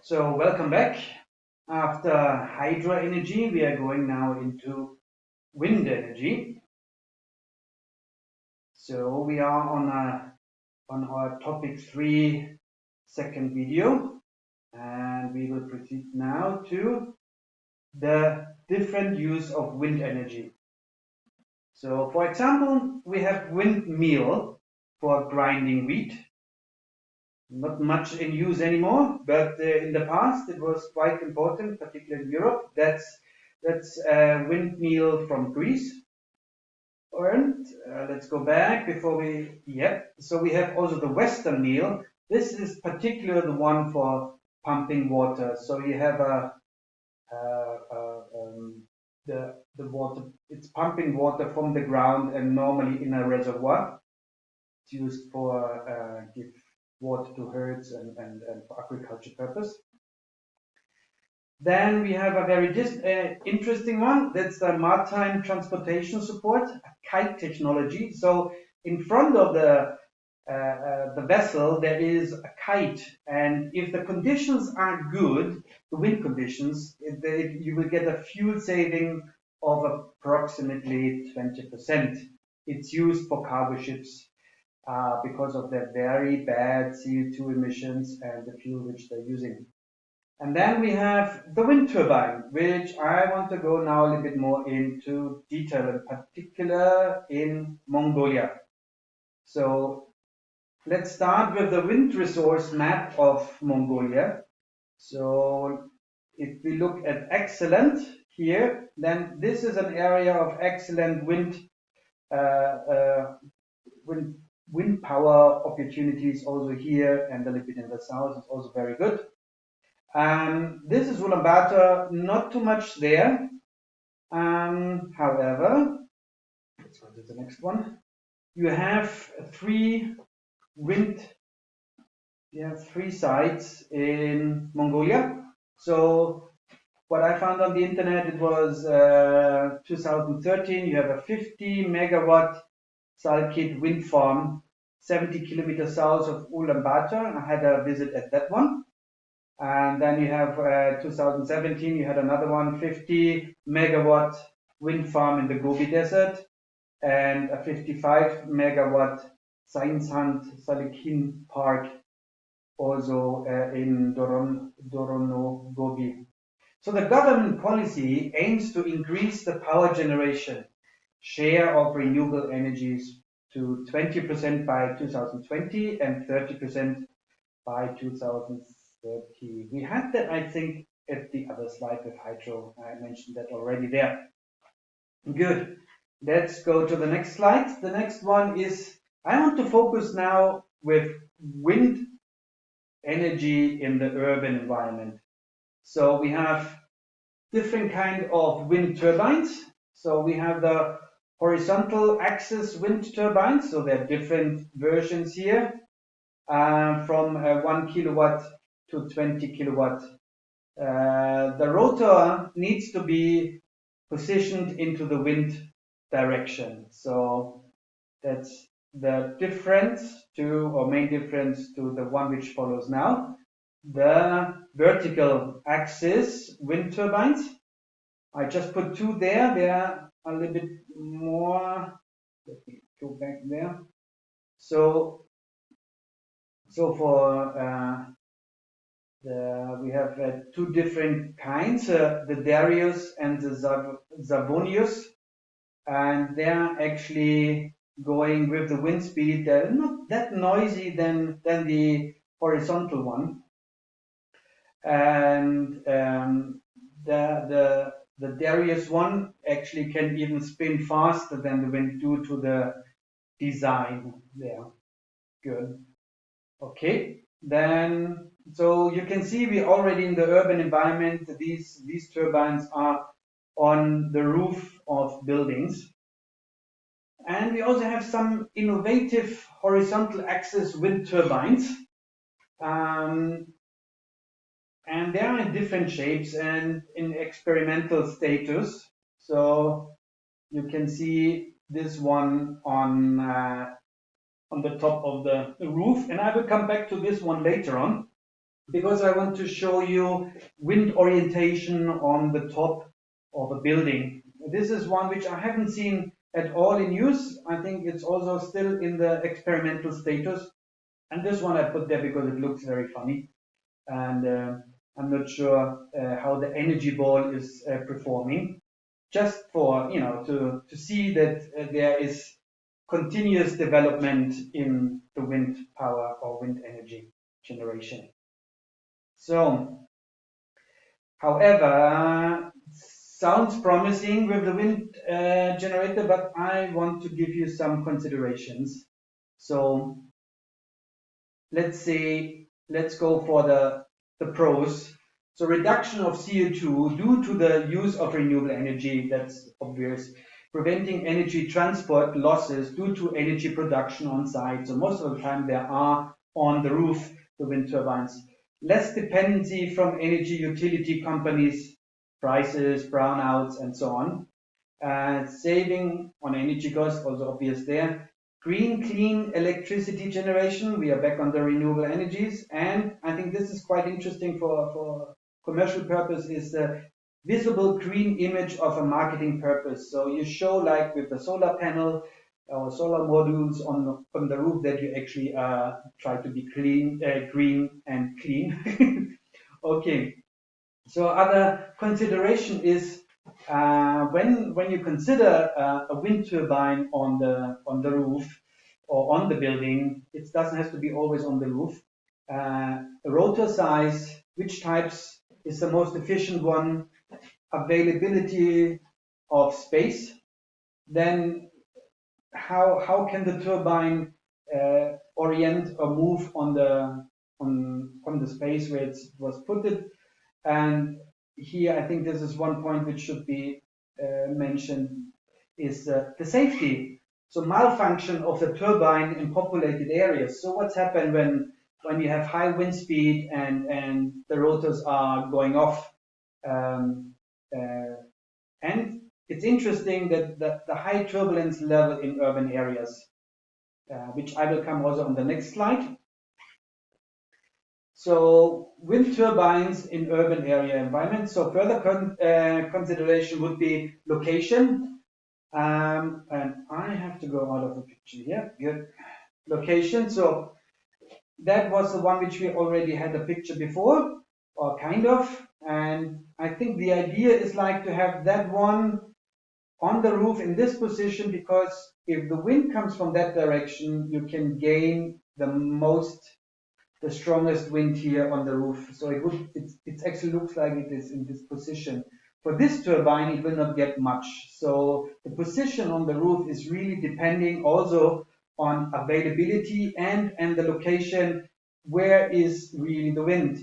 So welcome back. After hydro energy, we are going now into wind energy. So we are on our topic 3 second video, and we will proceed now to the different use of wind energy. So for example, we have windmill for grinding wheat. Not much in use anymore, but in the past it was quite important, particularly in Europe. That's a windmill from Greece. And let's go back before we. Yep. So we have also the Western mill. This is particularly the one for pumping water. So you have the water. It's pumping water from the ground and normally in a reservoir. It's used for give water to herds and for agriculture purpose. Then we have a very interesting one. That's the maritime transportation support, a kite technology. So in front of the vessel there is a kite, and if the conditions are good, the wind conditions, you will get a fuel saving of approximately 20%. It's used for cargo ships because of their very bad CO2 emissions and the fuel which they're using. And then we have the wind turbine, which I want to go now a little bit more into detail, in particular in Mongolia. So let's start with the wind resource map of Mongolia. So if we look at excellent here, then this is an area of excellent wind wind power opportunities also here, and a little bit in the south is also very good. This is Ulaanbaatar, not too much there. However, let's go to the next one. You have three sites in Mongolia. So what I found on the internet, it was 2013. You have a 50 megawatt Salkit wind farm, 70 kilometers south of Ulaanbaatar. I had a visit at that one. And then you have 2017, you had another one, 50 megawatt wind farm in the Gobi Desert, and a 55 megawatt Sainsand Salikin Park, also in Dorono Gobi. So the government policy aims to increase the power generation share of renewable energies to 20% by 2020 and 30% by 2030. We had that, I think, at the other slide with hydro. I mentioned that already there. Good. Let's go to the next slide. The next one is, I want to focus now with wind energy in the urban environment. So we have different kind of wind turbines. So we have the horizontal axis wind turbines. So there are different versions here, from 1 kilowatt to 20 kilowatt. The rotor needs to be positioned into the wind direction. So that's the difference main difference to the one which follows now. The vertical axis wind turbines. I just put two there. They are a little bit more. Let me go back there. So for we have two different kinds, the Darius and the Savonius, and they are actually going with the wind speed. They're not that noisy than the horizontal one, and the Darius one actually can even spin faster than the wind due to the design there. Good. Okay, then so you can see we already in the urban environment, these turbines are on the roof of buildings. And we also have some innovative horizontal axis wind turbines. And they are in different shapes and in experimental status. So you can see this one on the top of the roof, and I will come back to this one later on. because I want to show you wind orientation on the top of a building. This is one which I haven't seen at all in use. I think it's also still in the experimental status. And this one I put there because it looks very funny. And I'm not sure how the energy ball is performing. Just for, to see that there is continuous development in the wind power or wind energy generation. So, however, sounds promising with the wind generator, but I want to give you some considerations. So, let's go for the pros. So, reduction of CO2 due to the use of renewable energy, that's obvious. Preventing energy transport losses due to energy production on site. So, most of the time, there are on the roof the wind turbines. Less dependency from energy utility companies, prices, brownouts, and so on. Saving on energy costs, also obvious there. Green, clean electricity generation. We are back on the renewable energies. And I think this is quite interesting for commercial purpose, is the visible green image of a marketing purpose. So you show, like with the solar panel or solar modules on the roof, that you actually try to be clean, green and clean. Okay. So other consideration is when you consider a wind turbine on the roof or on the building, it doesn't have to be always on the roof. The rotor size, which types is the most efficient one, availability of space, then how can the turbine orient or move on the space where it was put it. And here, I think this is one point which should be mentioned, is the safety. So malfunction of the turbine in populated areas. So what's happened when you have high wind speed and the rotors are going off? And it's interesting that the high turbulence level in urban areas, which I will come also on the next slide. So wind turbines in urban area environments. So further consideration would be location. And I have to go out of the picture here. Good. Location. So that was the one which we already had a picture before, or kind of. And I think the idea is like to have that one on the roof in this position, because if the wind comes from that direction, you can gain the strongest wind here on the roof. So it actually looks like it is in this position. For this turbine, it will not get much. So the position on the roof is really depending also on availability and the location. Where is really the wind?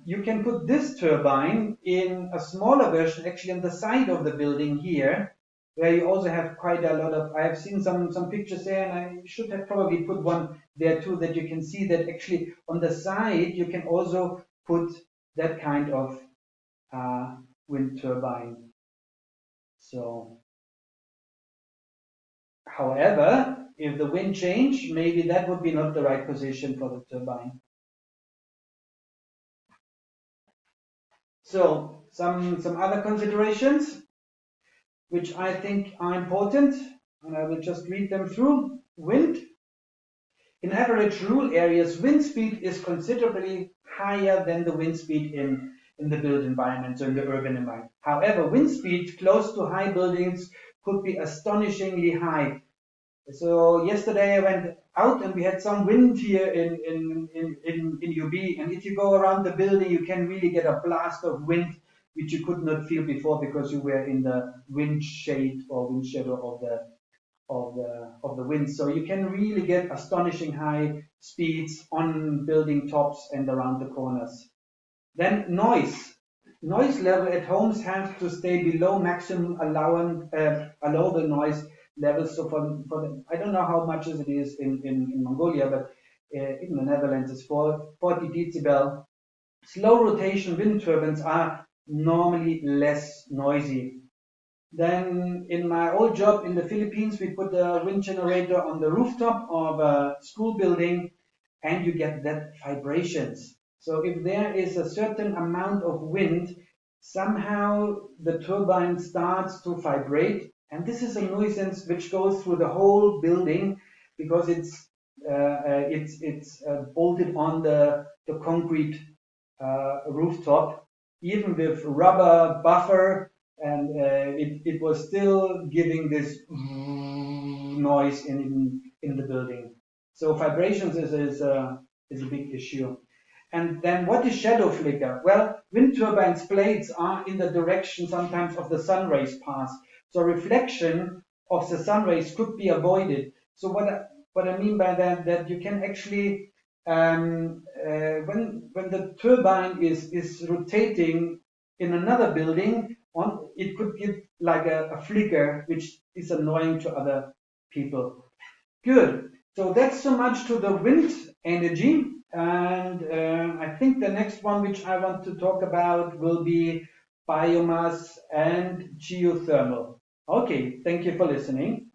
You can put this turbine in a smaller version, actually on the side of the building here, where you also have quite a lot of, I have seen some pictures there, and I should have probably put one there too, that you can see that actually on the side you can also put that kind of wind turbine. So, however, if the wind change, maybe that would be not the right position for the turbine. So some other considerations which I think are important, and I will just read them through. Wind. In average rural areas, wind speed is considerably higher than the wind speed in the built environment, so in the urban environment. However, wind speed close to high buildings could be astonishingly high. So yesterday I went out and we had some wind here in UB, and if you go around the building, you can really get a blast of wind which you could not feel before because you were in the wind shade or wind shadow of the wind. So you can really get astonishing high speeds on building tops and around the corners. Then noise. Noise level at homes has to stay below maximum allowable noise levels. So I don't know how much it is in Mongolia, but in the Netherlands it's 40 decibel. Slow rotation wind turbines are normally less noisy. Then in my old job in the Philippines, we put a wind generator on the rooftop of a school building, and you get that vibrations. So if there is a certain amount of wind, somehow the turbine starts to vibrate, and this is a nuisance which goes through the whole building because it's bolted on the concrete rooftop, even with rubber buffer, and it was still giving this noise in the building. So vibrations is a big issue. And then what is shadow flicker? Well, wind turbines blades are in the direction sometimes of the sun rays pass. So reflection of the sun rays could be avoided. So what I mean by that you can actually when the turbine is rotating in another building, it could give like a flicker, which is annoying to other people. Good. So that's so much to the wind energy. And I think the next one which I want to talk about will be biomass and geothermal. Okay, thank you for listening.